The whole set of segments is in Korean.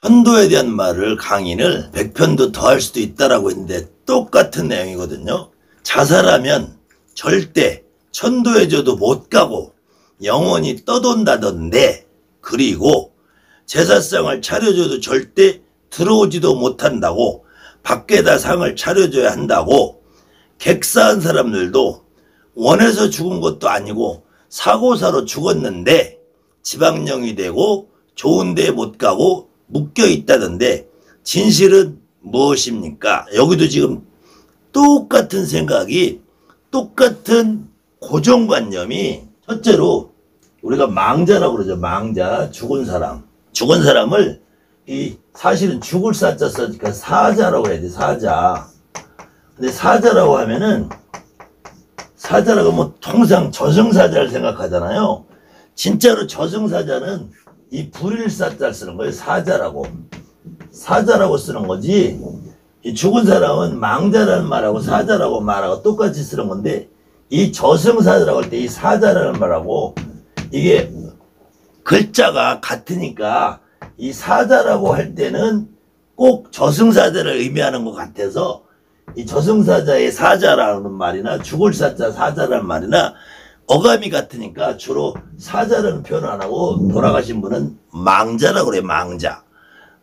천도에 대한 말을 강의를 100편도 더 할 수도 있다라고 했는데 똑같은 내용이거든요. 자살하면 절대 천도해줘도 못 가고 영원히 떠돈다던데, 그리고 제사상을 차려줘도 절대 들어오지도 못한다고, 밖에다 상을 차려줘야 한다고, 객사한 사람들도 원해서 죽은 것도 아니고 사고사로 죽었는데 지방령이 되고 좋은 데 못 가고 묶여 있다던데 진실은 무엇입니까? 여기도 지금 똑같은 생각이, 똑같은 고정관념이, 첫째로 우리가 망자라고 그러죠. 망자, 죽은 사람. 죽은 사람을 사실은 죽을 사자 써니까 사자라고 해야 돼. 사자. 근데 사자라고 하면은, 사자라고 하면 통상 저승사자를 생각하잖아요. 진짜로 저승사자는 이 불일사자를 쓰는 거예요. 사자라고. 사자라고 쓰는 거지. 이 죽은 사람은 망자라는 말하고 사자라고 말하고 똑같이 쓰는 건데, 이 저승사자라고 할 때 이 사자라는 말하고 이게 글자가 같으니까 이 사자라고 할 때는 꼭 저승사자를 의미하는 것 같아서 이 저승사자의 사자라는 말이나 죽을 사자 사자라는 말이나 어감이 같으니까 주로 사자라는 표현을 안 하고 돌아가신 분은 망자라고 그래요. 망자.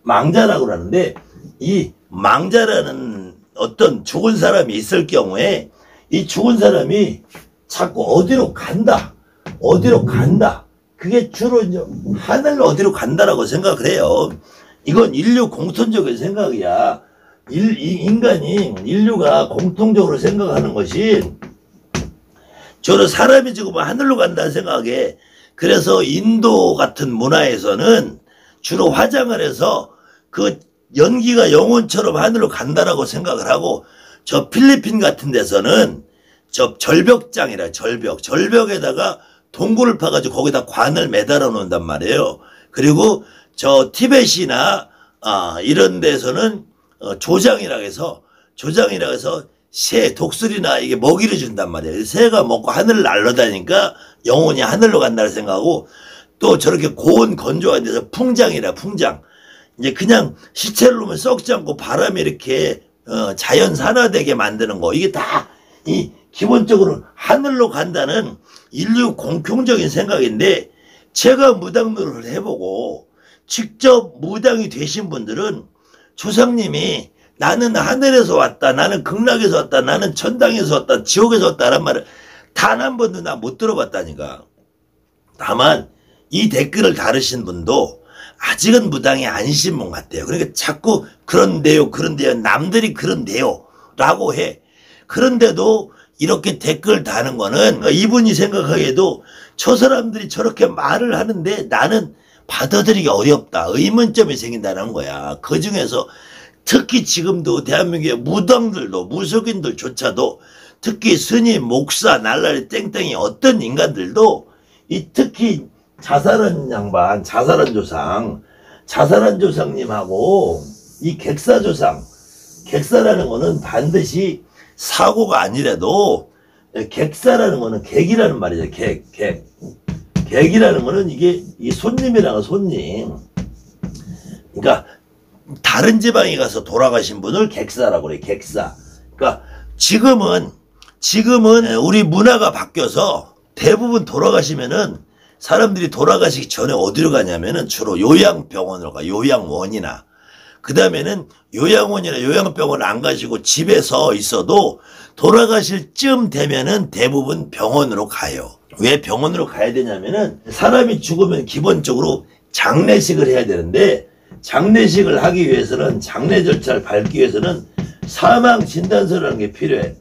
망자라고 그러는데, 이 망자라는 어떤 죽은 사람이 있을 경우에 이 죽은 사람이 자꾸 어디로 간다. 어디로 간다. 그게 주로 이제 하늘로 어디로 간다라고 생각을 해요. 이건 인류 공통적인 생각이야. 인류가 공통적으로 생각하는 것이 주로 사람이 죽으면 하늘로 간다는 생각에, 그래서 인도 같은 문화에서는 주로 화장을 해서 그 연기가 영혼처럼 하늘로 간다라고 생각을 하고, 저 필리핀 같은 데서는 저 절벽장이라 절벽에다가 동굴을 파가지고 거기다 관을 매달아 놓는단 말이에요. 그리고 저 티벳이나 이런 데서는 조장이라고 해서 새, 독수리나 이게 먹이를 준단 말이에요. 새가 먹고 하늘을 날아다니니까 영혼이 하늘로 간다고 생각하고, 또 저렇게 고온 건조한 데서 풍장이라 풍장. 이제 그냥 시체를 놓으면 썩지 않고 바람이 이렇게 자연 산화되게 만드는 거. 이게 다 이 기본적으로 하늘로 간다는 인류 공통적인 생각인데, 제가 무당노릇을 해보고 직접 무당이 되신 분들은 조상님이 나는 하늘에서 왔다, 나는 극락에서 왔다, 나는 천당에서 왔다, 지옥에서 왔다라는 말을 단 한 번도 나 못 들어봤다니까. 다만 이 댓글을 다루신 분도 아직은 무당이 아니신 분 같아요. 그러니까 자꾸 그런데요 남들이 그런데요 라고 해. 그런데도 이렇게 댓글 다는 거는 이분이 생각하기에도 저 사람들이 저렇게 말을 하는데 나는 받아들이기 어렵다, 의문점이 생긴다는 거야. 그 중에서 특히 지금도 대한민국의 무당들도, 무속인들조차도, 특히 스님, 목사, 날라리 땡땡이 어떤 인간들도 특히 자살한 양반, 자살한 조상님하고 이 객사라는 거는 반드시 사고가 아니라도, 객사라는 거는 객이라는 말이죠. 객이라는 거는 이게 손님이라는 손님. 그러니까 다른 지방에 가서 돌아가신 분을 객사라고 그래. 객사. 그러니까 지금은 우리 문화가 바뀌어서 대부분 돌아가시면은 사람들이 돌아가시기 전에 어디로 가냐면은 주로 요양병원으로 가. 요양원이나. 그 다음에는 요양원이나 요양병원을 안 가시고 집에서 있어도 돌아가실 쯤 되면은 대부분 병원으로 가요. 왜 병원으로 가야 되냐면은 사람이 죽으면 기본적으로 장례식을 해야 되는데, 장례식을 하기 위해서는, 장례 절차를 밟기 위해서는 사망진단서라는 게 필요해.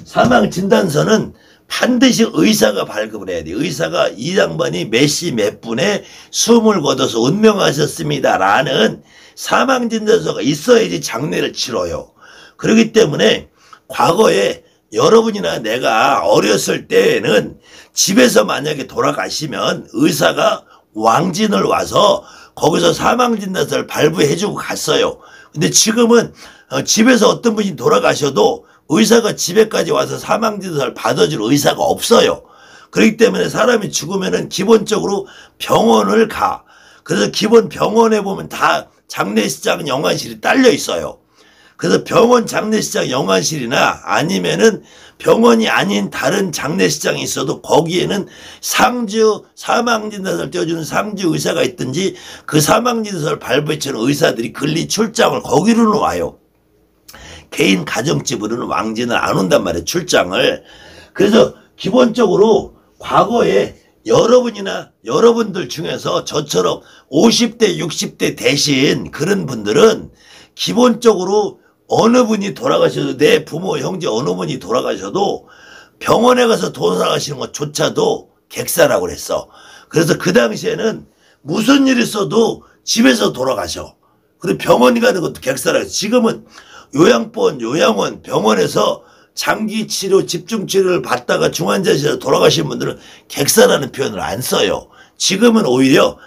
사망진단서는 반드시 의사가 발급을 해야 돼. 의사가 이 양반이 몇 시 몇 분에 숨을 거둬서 운명하셨습니다 라는 사망진단서가 있어야지 장례를 치러요. 그렇기 때문에 과거에 여러분이나 내가 어렸을 때에는 집에서 만약에 돌아가시면 의사가 왕진을 와서 거기서 사망진단서를 발부해주고 갔어요. 근데 지금은 집에서 어떤 분이 돌아가셔도 의사가 집에까지 와서 사망진단서를 받아줄 의사가 없어요. 그렇기 때문에 사람이 죽으면은 기본적으로 병원을 가. 그래서 기본 병원에 보면 다 장례식장 영안실이 딸려 있어요. 그래서 병원 장례식장 영안실이나 아니면은 병원이 아닌 다른 장례식장이 있어도 거기에는 상주 사망진단서를 떼어주는 상주 의사가 있든지 그 사망진단서를 발부해주는 의사들이 근리 출장을 거기로는 와요. 개인 가정집으로는 왕진을 안 온단 말이에요. 출장을. 그래서 기본적으로 과거에 여러분이나 여러분들 중에서 저처럼 50대 60대 대신 그런 분들은 기본적으로 어느 분이 돌아가셔도 내 부모 형제 어느 분이 돌아가셔도 병원에 가서 돌아가시는 것조차도 객사라고 그랬어. 그래서 그 당시에는 무슨 일 있어도 집에서 돌아가셔. 그리고 병원에 가는 것도 객사라고 했어. 지금은 요양원 병원에서 장기 치료 집중 치료를 받다가 중환자실에 돌아가신 분들은 객사라는 표현을 안 써요. 지금은 오히려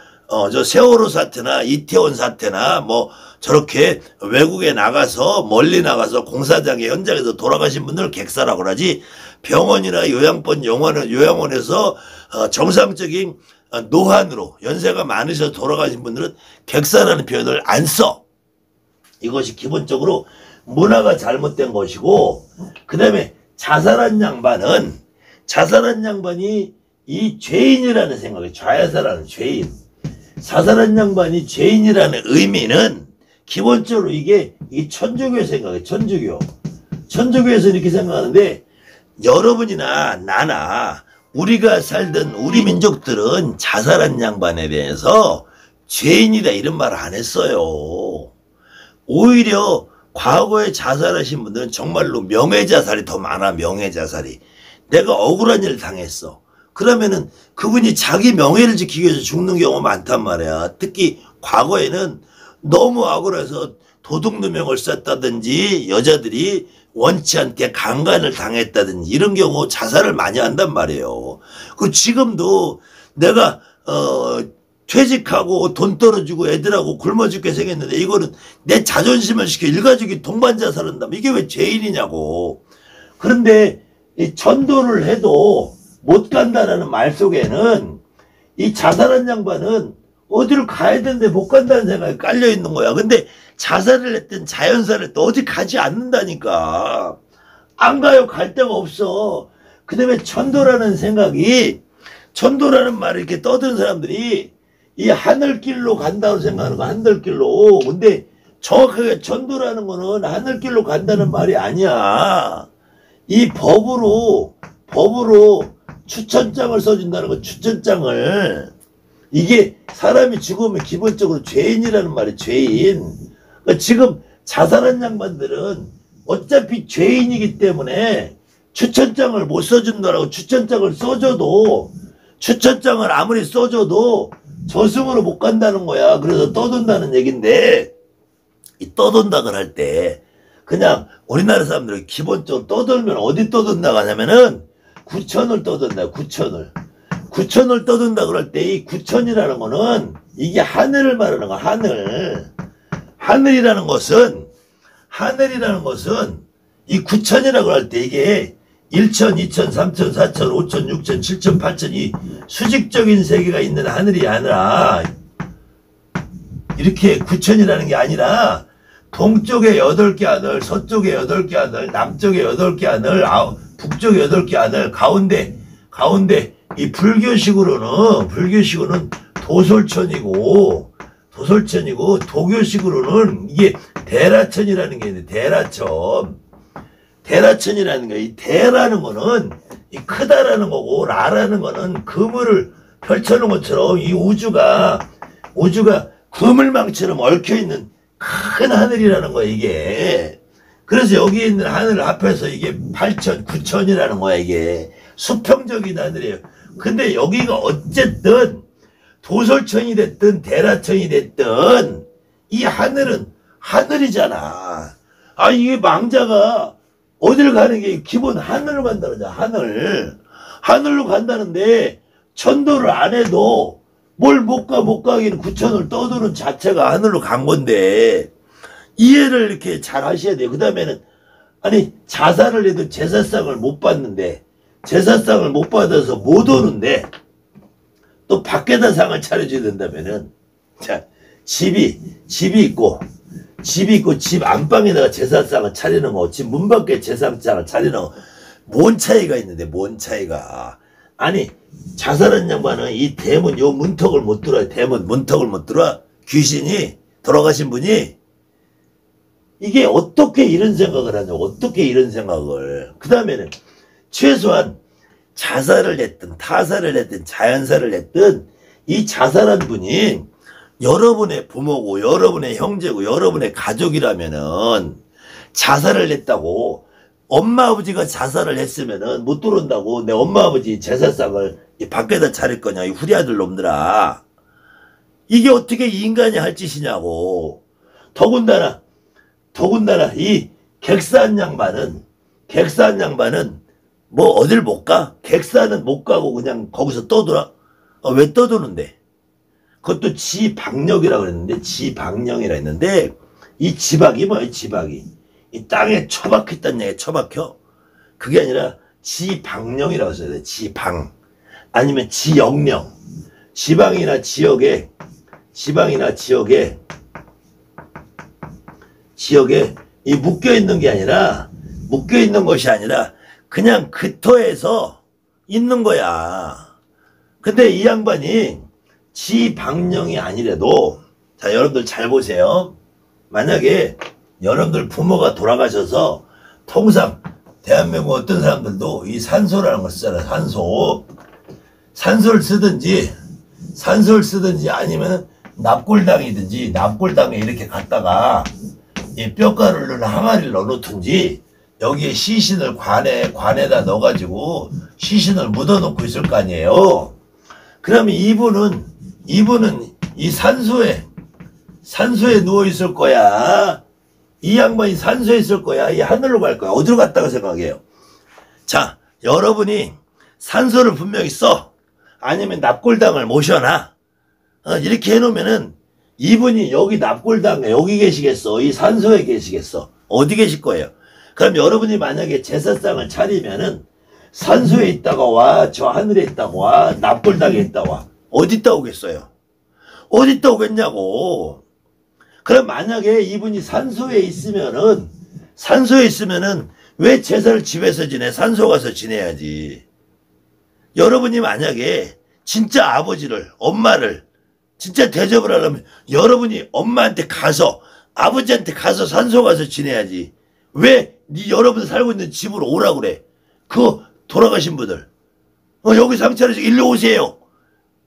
저 세월호 사태나 이태원 사태나 뭐 저렇게 외국에 나가서 멀리 나가서 공사장의 현장에서 돌아가신 분들을 객사라고 하지, 병원이나 요양원에서 정상적인 노환으로 연세가 많으셔서 돌아가신 분들은 객사라는 표현을 안 써. 이것이 기본적으로 문화가 잘못된 것이고, 그 다음에 자살한 양반이 이 죄인이라는 생각이, 자살하는 죄인, 자살한 양반이 죄인이라는 의미는 기본적으로 이게 이 천주교 생각이에요. 천주교에서 이렇게 생각하는데, 여러분이나 나나 우리가 살던 우리 민족들은 자살한 양반에 대해서 죄인이다 이런 말 안 했어요. 오히려 과거에 자살하신 분들은 정말로 명예자살이 더 많아. 명예자살이. 내가 억울한 일을 당했어. 그러면은 그분이 자기 명예를 지키기 위해서 죽는 경우가 많단 말이야. 특히 과거에는 너무 억울해서 도둑누명을 썼다든지 여자들이 원치 않게 강간을 당했다든지 이런 경우 자살을 많이 한단 말이에요. 그 지금도 내가 퇴직하고 돈 떨어지고 애들하고 굶어 죽게 생겼는데 이거는 내 자존심을 시켜 일가족이 동반 자살한다면 이게 왜 죄인이냐고. 그런데 이 전도를 해도 못 간다라는 말 속에는 이 자살한 양반은 어디를 가야 되는데 못 간다는 생각이 깔려 있는 거야. 근데 자살을 했든 자연사를 했든 어디 가지 않는다니까. 안 가요. 갈 데가 없어. 그 다음에 천도라는 생각이, 천도라는 말을 이렇게 떠드는 사람들이 이 하늘길로 간다고 생각하는 거, 하늘길로. 근데 정확하게 천도라는 거는 하늘길로 간다는 말이 아니야. 이 법으로 추천장을 써준다는 거, 추천장을. 이게 사람이 죽으면 기본적으로 죄인이라는 말이 죄인. 그러니까 지금 자살한 양반들은 어차피 죄인이기 때문에 추천장을 못 써준다라고. 추천장을 써줘도, 추천장을 아무리 써줘도 저승으로 못 간다는 거야. 그래서 떠돈다는 얘기인데, 이 떠돈다고 할 때 그냥 우리나라 사람들이 기본적으로 떠돌면 어디 떠돈다고 하냐면은 구천을 떠돈다. 구천을 떠든다 그럴 때 이 구천이라는 거는 이게 하늘을 말하는 거야. 하늘이라는 것은 이 구천이라고 할 때 이게 1천, 2천, 3천, 4천, 5천, 6천, 7천, 8천 이 수직적인 세계가 있는 하늘이 아니라 이렇게 구천이라는 게 아니라 동쪽에 8개 하늘, 서쪽에 8개 하늘, 남쪽에 8개 하늘, 북쪽에 8개 하늘, 가운데 이 불교식으로는 도솔천이고 도교식으로는 이게 대라천이라는 게 있는데, 대라천이라는 게, 이 대라는 거는 이 크다라는 거고, 라라는 거는 그물을 펼쳐놓은 것처럼 이 우주가 그물망처럼 얽혀있는 큰 하늘이라는 거야, 이게. 그래서 여기 있는 하늘 앞에서 이게 8천, 9천이라는 거야, 이게. 수평적인 하늘이에요. 근데 여기가 어쨌든 도솔천이 됐든 대라천이 됐든 이 하늘은 하늘이잖아. 아, 이게 망자가 어딜 가는 게 기본 하늘로 간다는 거야. 하늘로 간다는데 천도를 안 해도 뭘 못 가기는 구천을 떠도는 자체가 하늘로 간 건데, 이해를 이렇게 잘 하셔야 돼요. 그 다음에는 아니 자살을 해도 제사상을 못 받는데, 제사상을 못 받아서 못 오는데 또 밖에다 상을 차려줘야 된다면은, 자, 집이 있고 집 안방에다가 제사상을 차리는 거, 집 문 밖에 제사상을 차리는 거, 뭔 차이가 있는데, 뭔 차이가. 아니, 자살한 양반은 이 대문, 요 문턱을 못 들어요. 대문, 문턱을 못 들어. 귀신이, 돌아가신 분이, 이게 어떻게 이런 생각을 하냐, 어떻게 이런 생각을. 그 다음에는, 최소한, 자살을 했든, 타살을 했든, 자연사를 했든, 이 자살한 분이, 여러분의 부모고, 여러분의 형제고, 여러분의 가족이라면은, 자살을 했다고, 엄마 아버지가 자살을 했으면은 못 들어온다고. 내 엄마 아버지 제사상을 밖에다 차릴 거냐, 이 후리아들 놈들아. 이게 어떻게 인간이 할 짓이냐고. 더군다나 이 객사한 양반은 뭐 어딜 못 가? 객사는 못 가고 그냥 거기서 떠돌아. 왜 떠도는데? 그것도 지방령이라고 그랬는데, 지방령이라 했는데, 이 지박이 뭐야, 지박이. 이 땅에 처박혔다는 얘기야, 처박혀. 그게 아니라 지방령이라고 써야 돼, 지방. 아니면 지역령. 지방이나 지역에 이 묶여있는 것이 아니라 그냥 그 터에서 있는 거야. 근데 이 양반이 지방령이 아니래도, 자, 여러분들 잘 보세요. 만약에 여러분들 부모가 돌아가셔서 통상 대한민국 어떤 사람들도 이 산소라는 걸 쓰잖아요. 산소를 쓰든지 아니면 납골당에 이렇게 갔다가 이 뼈가루를 항아리를 넣어놓든지 여기에 시신을 관에다 넣어가지고 시신을 묻어놓고 있을 거 아니에요. 그러면 이분은 이 산소에 누워있을 거야. 이 양반이 산소에 있을 거야. 이 하늘로 갈 거야. 어디로 갔다고 생각해요? 자, 여러분이 산소를 분명히 써. 아니면 납골당을 모셔놔. 이렇게 해놓으면은 이분이 여기 납골당에 여기 계시겠어? 이 산소에 계시겠어? 어디 계실 거예요? 그럼 여러분이 만약에 제사상을 차리면은 산소에 있다가 와, 저 하늘에 있다가 와, 납골당에 있다가 와. 어디 있다 오겠어요? 어디 있다 오겠냐고. 그럼 만약에 이분이 산소에 있으면은 왜 제사를 집에서 지내? 산소 가서 지내야지. 여러분이 만약에 진짜 아버지를, 엄마를 진짜 대접을 하려면 여러분이 엄마한테 가서, 아버지한테 가서 산소 가서 지내야지. 왜 여러분 살고 있는 집으로 오라고 그래? 그 돌아가신 분들. 여기 상처에서 일로 오세요.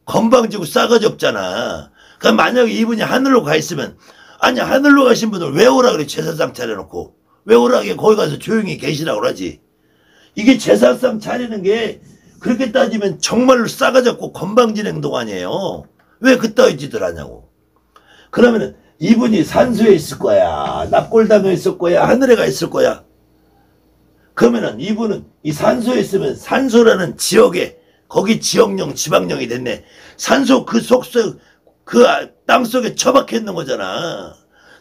건방지고 싸가지 없잖아. 그럼 만약에 이분이 하늘로 가 있으면, 아니, 하늘로 가신 분들 왜 오라 그래? 제사상 차려놓고. 왜 오라게 거기 가서 조용히 계시라고 그러지. 이게 제사상 차리는 게 그렇게 따지면 정말로 싸가지 없고 건방진 행동 아니에요. 왜 그따위 짓을 하냐고. 그러면은 이분이 산소에 있을 거야, 납골당에 있을 거야, 하늘에 가 있을 거야. 그러면은 이분은 이 산소에 있으면 산소라는 지역에, 거기 지역령, 지방령이 됐네. 산소 그 속속, 그 땅속에 처박혀 있는 거잖아.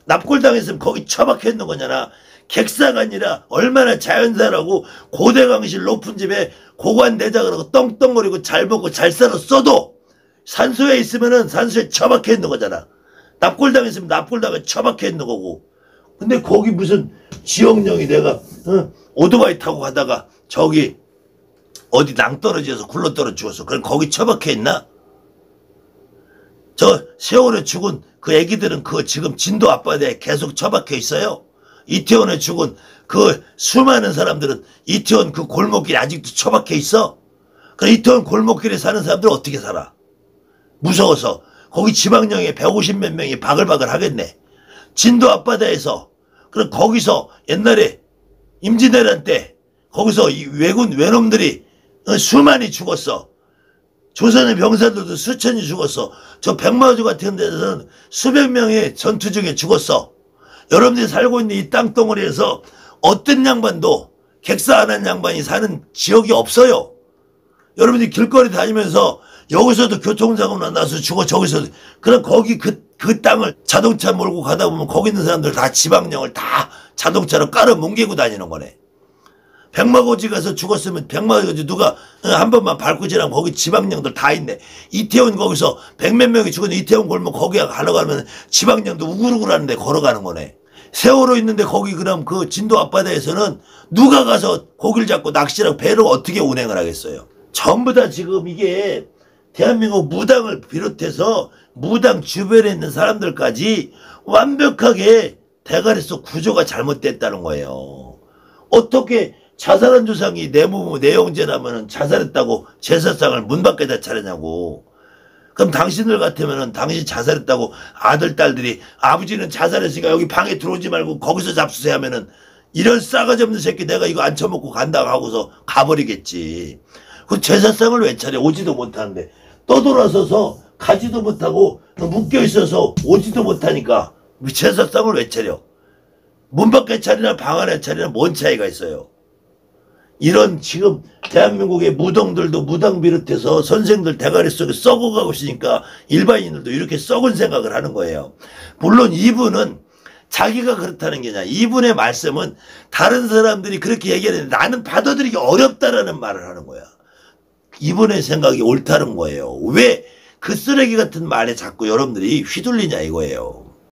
납골당에 있으면 거기 처박혀 있는 거잖아. 객사가 아니라 얼마나 자연사라고 고대강실 높은 집에 고관대자 그러고 떵떵거리고 잘 먹고 잘 살았어도 산소에 있으면은 산소에 처박혀 있는 거잖아. 납골당에 있으면 납골당에 처박혀 있는 거고. 근데 거기 무슨 지역령이 내가 오토바이 타고 가다가 저기 어디 낭떠러지에서 굴러떨어 죽었어. 그럼 거기 처박혀 있나? 저 세월에 죽은 그 애기들은 그 지금 진도 앞바다에 계속 처박혀 있어요. 이태원에 죽은 그 수많은 사람들은 이태원 그 골목길에 아직도 처박혀 있어. 그럼 이태원 골목길에 사는 사람들은 어떻게 살아? 무서워서. 거기 지방령에 150몇 명이 바글바글 하겠네. 진도 앞바다에서, 그럼 거기서 옛날에 임진왜란 때 거기서 이 외놈들이 수많이 죽었어. 조선의 병사들도 수천이 죽었어. 저 백마주 같은 데서는 수백 명의 전투 중에 죽었어. 여러분들이 살고 있는 이 땅덩어리에서 어떤 양반도, 객사 안 한 양반이 사는 지역이 없어요. 여러분들이 길거리 다니면서 여기서도 교통사고 나서 죽어, 저기서도. 그럼 거기 그 땅을 자동차 몰고 가다 보면 거기 있는 사람들 다 지방령을 다 자동차로 깔아 뭉개고 다니는 거네. 백마고지 가서 죽었으면 백마고지 누가 한 번만 밟고 지나면 거기 지방령들 다 있네. 이태원 거기서 백몇 명이 죽었는데 이태원 골목 거기 가려가면 지방령도 우글우글하는데 걸어가는 거네. 세월호 있는데 거기 그럼 그 진도 앞바다에서는 누가 가서 고기를 잡고 낚시랑 배로 어떻게 운행을 하겠어요. 전부 다 지금 이게 대한민국 무당을 비롯해서 무당 주변에 있는 사람들까지 완벽하게 대가리 속 구조가 잘못됐다는 거예요. 어떻게 자살한 조상이 내영제라면 자살했다고 제사상을 문 밖에다 차리냐고. 그럼 당신들 같으면은 당신 자살했다고 아들, 딸들이 아버지는 자살했으니까 여기 방에 들어오지 말고 거기서 잡수세요 하면은 이런 싸가지 없는 새끼 내가 이거 안 처먹고 간다고 하고서 가버리겠지. 그 제사상을 왜 차려? 오지도 못하는데. 떠돌아서서 가지도 못하고 묶여있어서 오지도 못하니까 제사상을 왜 차려? 문 밖에 차리나 방 안에 차리나 뭔 차이가 있어요. 이런 지금 대한민국의 무당들도 무당 비롯해서 선생들 대가리 속에 썩어가고 있으니까 일반인들도 이렇게 썩은 생각을 하는 거예요. 물론 이분은 자기가 그렇다는 게 아니라 이분의 말씀은 다른 사람들이 그렇게 얘기하는데 나는 받아들이기 어렵다라는 말을 하는 거야. 이분의 생각이 옳다는 거예요. 왜 그 쓰레기 같은 말에 자꾸 여러분들이 휘둘리냐 이거예요.